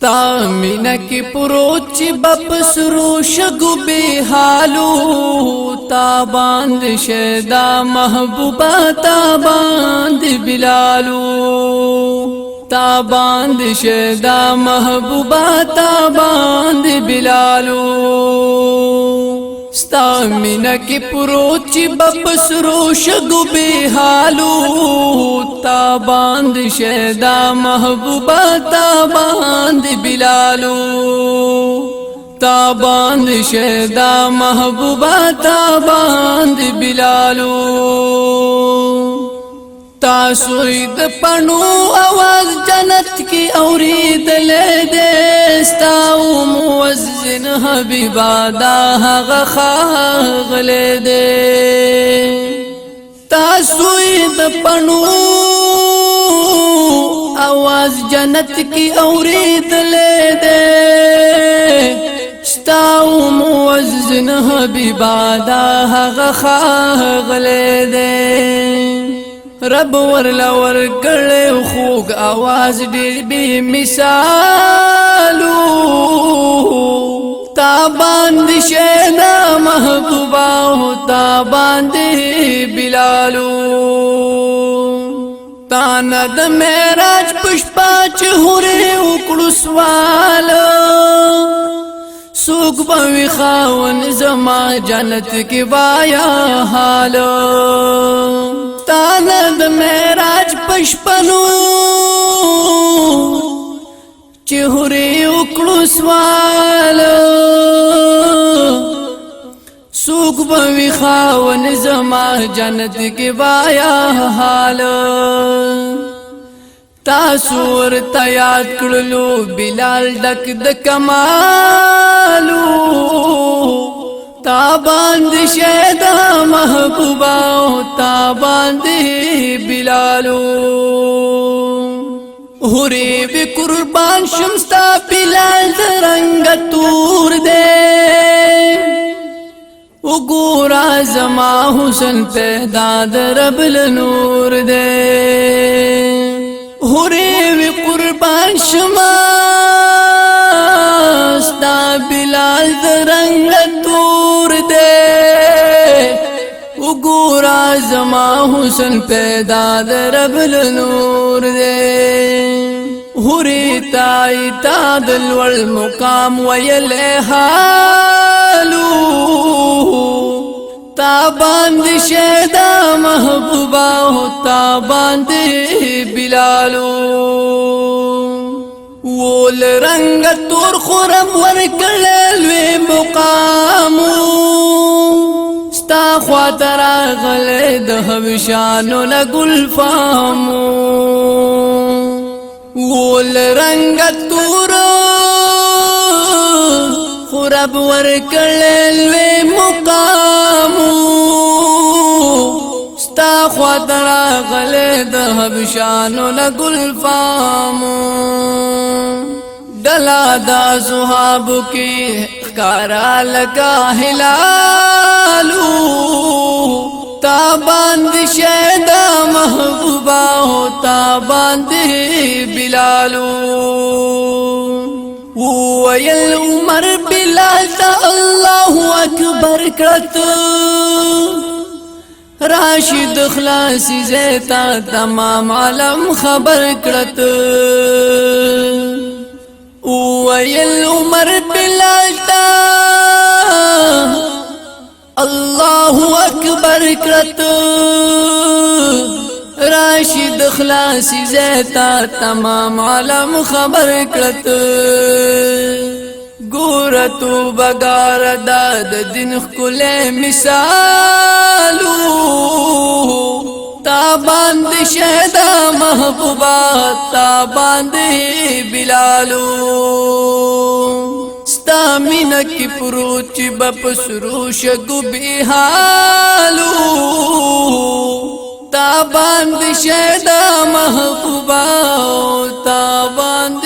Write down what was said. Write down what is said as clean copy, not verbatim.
ستا مینا کی پروچ بپسرو شگو بے حالو تا باند شیدا محبوبا تا باند بلالو تا باند شیدا محبوبا تا باند بلالو ستا مینا کی پروچ بپسرو شگو بے حالو تا باند شیدا محبوبا تا باند بلالو تا باند شیدا محبوبا تا باند بلالو تاسوی د پنو आवाज جنت کی اورید لے دے ستاو موزن حبیبا دا غخاغ لے دے تاسوی د پنو आवाज جنت کی اورید لے دے ستاو موزن حبیبا دا غخاغ لے دے رب ورلا ورکڑے خوگ آواز ډیر بی مثالو تا باند شیدا محبوبا تا باند بلالو تانا د معراج پشپا چهوری اکڑو سوال سوک بوی خاون زما جنت کی بایا حال تانا د معراج پشپنو چهوری اکڑو سوال سوک بوی خاون زما جنت کی بایا حال تاسور تیاد کرلو بلال ڈک د کمالو تا باند شیدا محبوبا تا باند بلالو ہوری بی قربان شمستا بلال درنگ تور دے اگورا زما حسن پیدا درب لنور دے ہوری بی قربان شما ستا بلال درنگ تور دے اگورا زما حسن پیدا درب لنور دے ہوری تائی تا دلوال مقام ویل حالو تا باند شیدا محبوبا تا باند بلالو وول رنگ تور خورم ورکلوی مقامو ستا خواتر آغلی دہب شانو لگل فامو وول رنگ تور خورب ورکلوی مقامو ستا خواتر آغلی دہب شانو لگل فامو ڈلا دا صحابو کی کارا لگا ہلالو تا باند شیدا محبوبا تا باند بلالو ویل عمر بلال تا اللہ اکبر کرت راشد خلاصی زیتا تمام عالم خبر کرت ویل عمر بلال تا اللہ اکبر کرت راشد خلاصی زیتا تمام عالم خبر کرت گورتو بگار داد دن خلے مثالو تا باند شیدا محبوبا تا باند بلالو ستا مینا کی پروچ بپسرو شگو بی حالو تا باند شیدا محبوبا تا باند